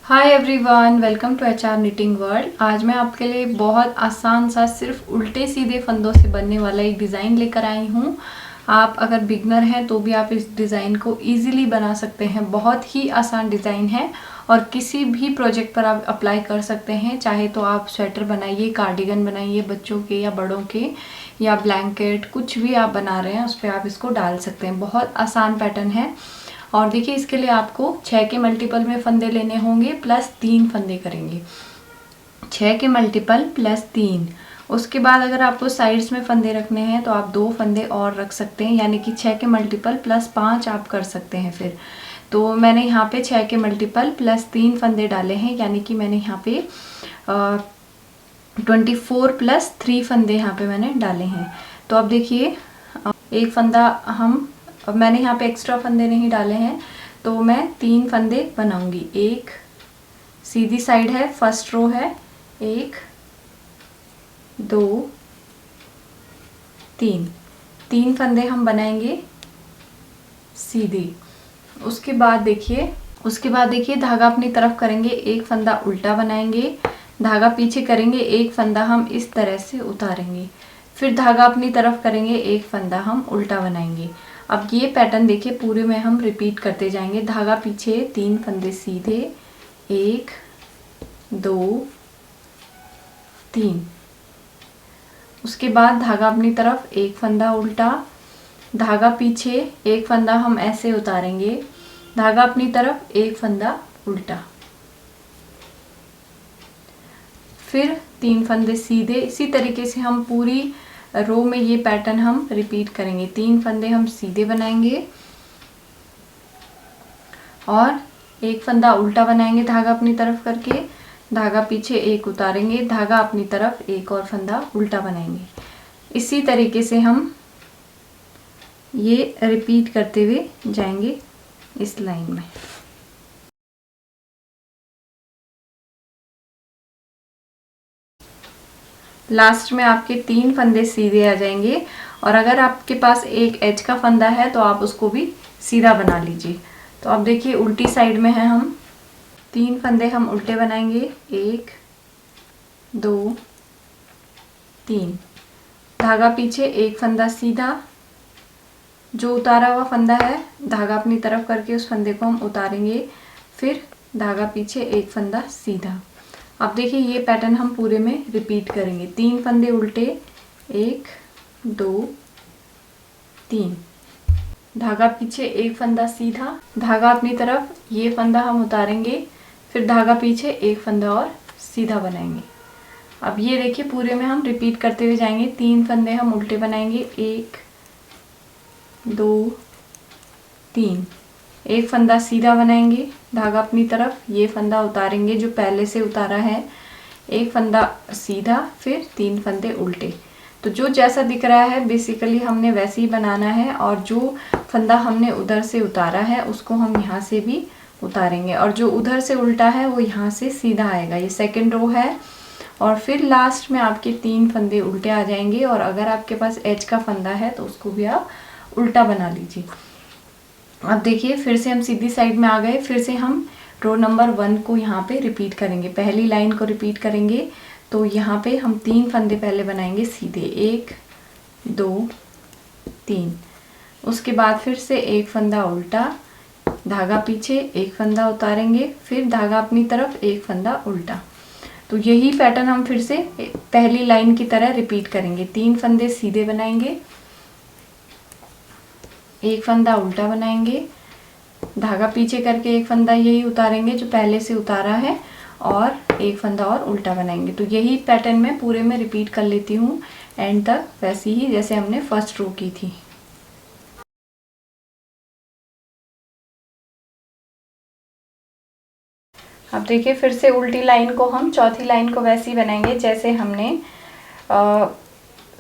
Hi everyone, welcome to HR knitting world. आज मैं आपके लिए बहुत आसान सा सिर्फ उल्टे सीधे फंदों से बनने वाला एक डिज़ाइन लेकर आई हूँ। आप अगर बिगनर हैं तो भी आप इस डिज़ाइन को इजीली बना सकते हैं। बहुत ही आसान डिज़ाइन है और किसी भी प्रोजेक्ट पर आप अप्लाई कर सकते हैं। चाहे तो आप स्वेटर बनाइए, कार्डिगन बनाइए बच्चों के या बड़ों के, या ब्लैंकेट, कुछ भी आप बना रहे हैं उस पर आप इसको डाल सकते हैं। बहुत आसान पैटर्न है। और देखिए, इसके लिए आपको 6 के मल्टीपल में फंदे लेने होंगे, प्लस 3 फंदे करेंगे। 6 के मल्टीपल प्लस 3। उसके बाद अगर आपको साइड्स में फंदे रखने हैं तो आप 2 फंदे और रख सकते हैं, यानी कि 6 के मल्टीपल प्लस 5 आप कर सकते हैं। फिर तो मैंने यहाँ पे 6 के मल्टीपल प्लस 3 फंदे डाले हैं, यानी कि मैंने यहाँ पे 24 प्लस 3 फंदे यहाँ पे मैंने डाले हैं। तो अब देखिए, एक फंदा अब मैंने यहाँ पे एक्स्ट्रा फंदे नहीं डाले हैं, तो मैं 3 फंदे बनाऊंगी। एक सीधी साइड है, फर्स्ट रो है, 1 2 3 फंदे हम बनाएंगे सीधे। उसके बाद देखिए धागा अपनी तरफ करेंगे, एक फंदा उल्टा बनाएंगे, धागा पीछे करेंगे, एक फंदा हम इस तरह से उतारेंगे, फिर धागा अपनी तरफ करेंगे, एक फंदा हम उल्टा बनाएंगे। अब ये पैटर्न देखिए पूरे में हम रिपीट करते जाएंगे। धागा पीछे, 3 फंदे सीधे, 1 2 3। उसके बाद धागा अपनी तरफ, एक फंदा उल्टा, धागा पीछे, एक फंदा हम ऐसे उतारेंगे, धागा अपनी तरफ, एक फंदा उल्टा, फिर 3 फंदे सीधे। इसी तरीके से हम पूरी रो में ये पैटर्न हम रिपीट करेंगे। 3 फंदे हम सीधे बनाएंगे और एक फंदा उल्टा बनाएंगे धागा अपनी तरफ करके, धागा पीछे, एक उतारेंगे, धागा अपनी तरफ, एक और फंदा उल्टा बनाएंगे। इसी तरीके से हम ये रिपीट करते हुए जाएंगे इस लाइन में। लास्ट में आपके 3 फंदे सीधे आ जाएंगे, और अगर आपके पास एक एज का फंदा है तो आप उसको भी सीधा बना लीजिए। तो अब देखिए, उल्टी साइड में है, हम 3 फंदे हम उल्टे बनाएंगे, 1 2 3, धागा पीछे, एक फंदा सीधा, जो उतारा हुआ फंदा है धागा अपनी तरफ करके उस फंदे को हम उतारेंगे, फिर धागा पीछे, एक फंदा सीधा। अब देखिए, ये पैटर्न हम पूरे में रिपीट करेंगे। 3 फंदे उल्टे, 1 2 3, धागा पीछे, एक फंदा सीधा, धागा अपनी तरफ, ये फंदा हम उतारेंगे, फिर धागा पीछे, एक फंदा और सीधा बनाएंगे। अब ये देखिए, पूरे में हम रिपीट करते हुए जाएंगे। 3 फंदे हम उल्टे बनाएंगे, 1 2 3, एक फंदा सीधा बनाएंगे, धागा अपनी तरफ, ये फंदा उतारेंगे जो पहले से उतारा है, एक फंदा सीधा, फिर 3 फंदे उल्टे। तो जो जैसा दिख रहा है बेसिकली हमने वैसे ही बनाना है, और जो फंदा हमने उधर से उतारा है उसको हम यहाँ से भी उतारेंगे, और जो उधर से उल्टा है वो यहाँ से सीधा आएगा। ये सेकेंड रो है, और फिर लास्ट में आपके 3 फंदे उल्टे आ जाएंगे, और अगर आपके पास एज का फंदा है तो उसको भी आप उल्टा बना लीजिए। अब देखिए, फिर से हम सीधी साइड में आ गए। फिर से हम रो नंबर 1 को यहाँ पे रिपीट करेंगे, पहली लाइन को रिपीट करेंगे। तो यहाँ पे हम 3 फंदे पहले बनाएंगे सीधे, 1 2 3। उसके बाद फिर से एक फंदा उल्टा, धागा पीछे, एक फंदा उतारेंगे, फिर धागा अपनी तरफ, एक फंदा उल्टा। तो यही पैटर्न हम फिर से पहली लाइन की तरह रिपीट करेंगे। 3 फंदे सीधे बनाएंगे, एक फंदा उल्टा बनाएंगे, धागा पीछे करके एक फंदा यही उतारेंगे जो पहले से उतारा है, और एक फंदा और उल्टा बनाएंगे। तो यही पैटर्न मैं पूरे में रिपीट कर लेती हूँ एंड तक, वैसी ही जैसे हमने फर्स्ट रो की थी। अब देखिए, फिर से उल्टी लाइन को हम चौथी लाइन को वैसे ही बनाएंगे जैसे हमने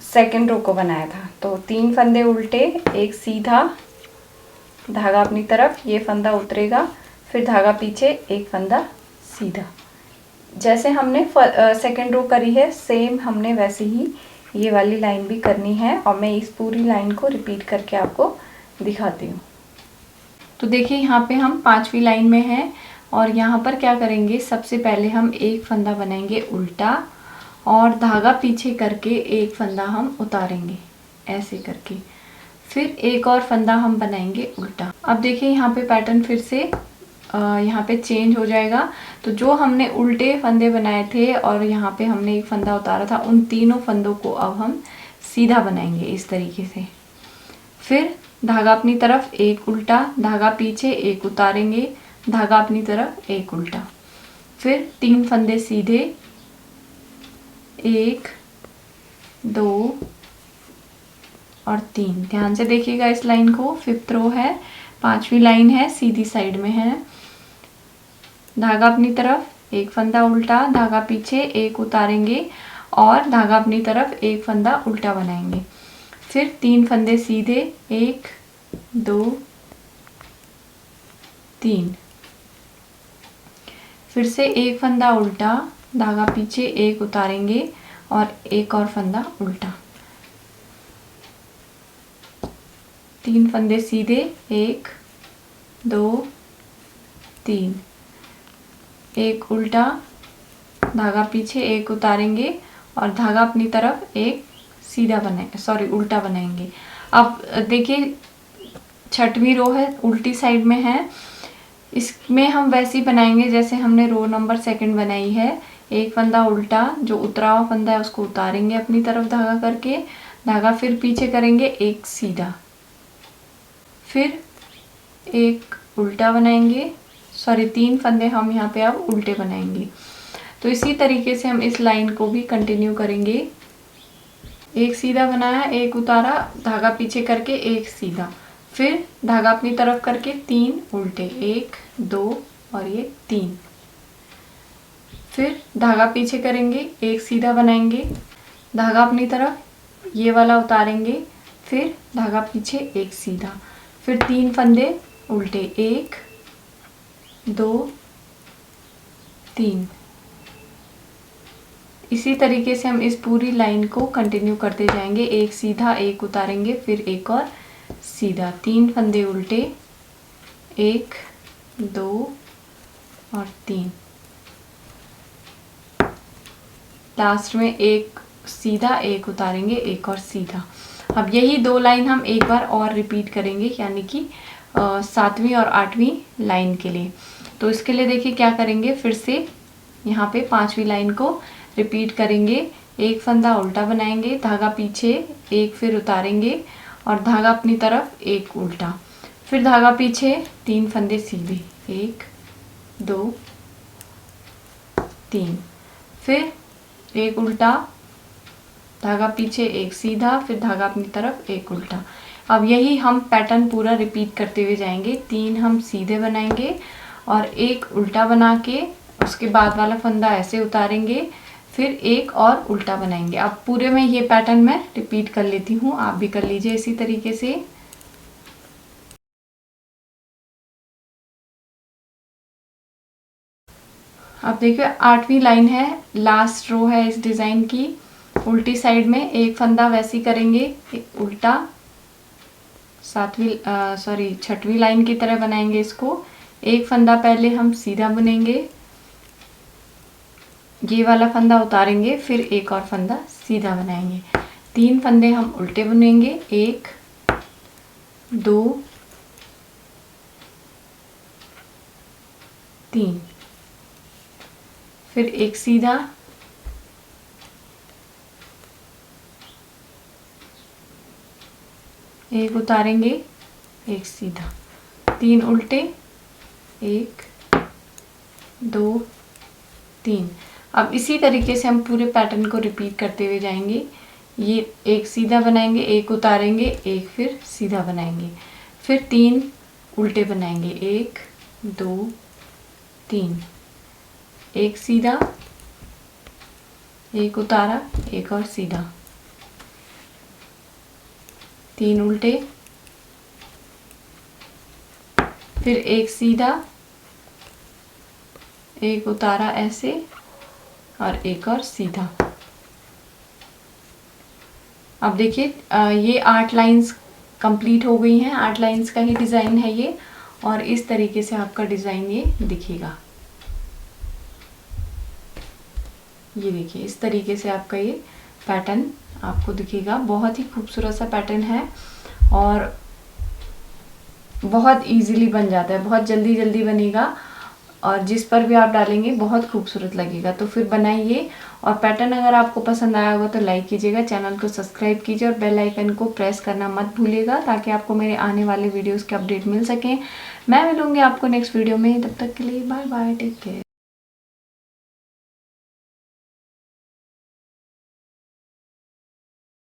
सेकेंड रो को बनाया था। तो 3 फंदे उल्टे, एक सीधा, धागा अपनी तरफ, ये फंदा उतरेगा, फिर धागा पीछे, एक फंदा सीधा। जैसे हमने सेकेंड रो करी है सेम हमने वैसे ही ये वाली लाइन भी करनी है, और मैं इस पूरी लाइन को रिपीट करके आपको दिखाती हूँ। तो देखिए, यहाँ पे हम 5वीं लाइन में हैं। और यहाँ पर क्या करेंगे, सबसे पहले हम एक फंदा बनाएंगे उल्टा और धागा पीछे करके एक फंदा हम उतारेंगे ऐसे करके, फिर एक और फंदा हम बनाएंगे उल्टा। अब देखिए यहाँ पे पैटर्न फिर से यहाँ पे चेंज हो जाएगा। तो जो हमने उल्टे फंदे बनाए थे और यहाँ पे हमने एक फंदा उतारा था, उन तीनों फंदों को अब हम सीधा बनाएंगे इस तरीके से। फिर धागा अपनी तरफ एक उल्टा, धागा पीछे एक उतारेंगे, धागा अपनी तरफ एक उल्टा, फिर 3 फंदे सीधे, 1 2 और 3। ध्यान से देखिएगा इस लाइन को, 5th रो है, 5वीं लाइन है, सीधी साइड में है। धागा अपनी तरफ एक फंदा उल्टा, धागा पीछे एक उतारेंगे और धागा अपनी तरफ एक फंदा उल्टा बनाएंगे, फिर 3 फंदे सीधे, 1 2 3, फिर से एक फंदा उल्टा, धागा पीछे एक उतारेंगे और एक और फंदा उल्टा, 3 फंदे सीधे, 1 2 3, एक उल्टा, धागा पीछे एक उतारेंगे और धागा अपनी तरफ एक सीधा बनाएंगे, उल्टा बनाएंगे। अब देखिए 6वीं रो है, उल्टी साइड में है, इसमें हम वैसे ही बनाएंगे जैसे हमने रो नंबर 2 बनाई है। एक फंदा उल्टा, जो उतरा हुआ फंदा है उसको उतारेंगे अपनी तरफ धागा करके, धागा फिर पीछे करेंगे एक सीधा, फिर एक उल्टा बनाएंगे, 3 फंदे हम यहाँ पे अब उल्टे बनाएंगे। तो इसी तरीके से हम इस लाइन को भी कंटिन्यू करेंगे। एक सीधा बनाया, एक उतारा, धागा पीछे करके एक सीधा, फिर धागा अपनी तरफ करके 3 उल्टे, 1 2 और ये 3, फिर धागा पीछे करेंगे एक सीधा बनाएंगे, धागा अपनी तरफ ये वाला उतारेंगे, फिर धागा पीछे एक सीधा, फिर 3 फंदे उल्टे, 1 2 3। इसी तरीके से हम इस पूरी लाइन को कंटिन्यू करते जाएंगे। एक सीधा, एक उतारेंगे, फिर एक और सीधा, 3 फंदे उल्टे, 1 2 और 3, लास्ट में एक सीधा, एक उतारेंगे, एक और सीधा। अब यही 2 लाइन हम एक बार और रिपीट करेंगे, यानी कि 7वीं और 8वीं लाइन के लिए। तो इसके लिए देखिए क्या करेंगे, फिर से यहाँ पे 5वीं लाइन को रिपीट करेंगे। एक फंदा उल्टा बनाएंगे, धागा पीछे एक फिर उतारेंगे और धागा अपनी तरफ एक उल्टा, फिर धागा पीछे 3 फंदे सीधे, 1 2 3, फिर एक उल्टा, धागा पीछे एक सीधा, फिर धागा अपनी तरफ एक उल्टा। अब यही हम पैटर्न पूरा रिपीट करते हुए जाएंगे। 3 हम सीधे बनाएंगे और एक उल्टा बना के उसके बाद वाला फंदा ऐसे उतारेंगे, फिर एक और उल्टा बनाएंगे। अब पूरे में ये पैटर्न मैं रिपीट कर लेती हूँ, आप भी कर लीजिए इसी तरीके से। अब देखिए 8वीं लाइन है, लास्ट रो है इस डिज़ाइन की। उल्टी साइड में एक फंदा वैसे करेंगे, उल्टा, 6वीं लाइन की तरह बनाएंगे इसको। एक फंदा पहले हम सीधा बुनेंगे, ये वाला फंदा उतारेंगे, फिर एक और फंदा सीधा बनाएंगे। 3 फंदे हम उल्टे बुनेंगे, 1 2 3, फिर एक सीधा, एक उतारेंगे, एक सीधा, 3 उल्टे, 1 2 3। अब इसी तरीके से हम पूरे पैटर्न को रिपीट करते हुए जाएंगे। ये एक सीधा बनाएंगे, एक उतारेंगे, एक फिर सीधा बनाएंगे, फिर 3 उल्टे बनाएंगे, 1 2 3, एक सीधा, एक उतारा, एक और सीधा, 3 उल्टे, फिर एक सीधा, एक उतारा ऐसे और एक और सीधा। अब देखिए ये 8 लाइंस कंप्लीट हो गई हैं। 8 लाइंस का ही डिज़ाइन है ये, और इस तरीके से आपका डिज़ाइन ये दिखेगा। ये देखिए इस तरीके से आपका ये पैटर्न आपको दिखेगा। बहुत ही खूबसूरत सा पैटर्न है और बहुत इजीली बन जाता है, बहुत जल्दी जल्दी बनेगा और जिस पर भी आप डालेंगे बहुत खूबसूरत लगेगा। तो फिर बनाइए और पैटर्न अगर आपको पसंद आया होगा तो लाइक कीजिएगा, चैनल को सब्सक्राइब कीजिए और बेल आइकन को प्रेस करना मत भूलिएगा ताकि आपको मेरे आने वाले वीडियोस के अपडेट मिल सकें। मैं मिलूंगी आपको नेक्स्ट वीडियो में, तब तक के लिए बाय बाय, टेक केयर।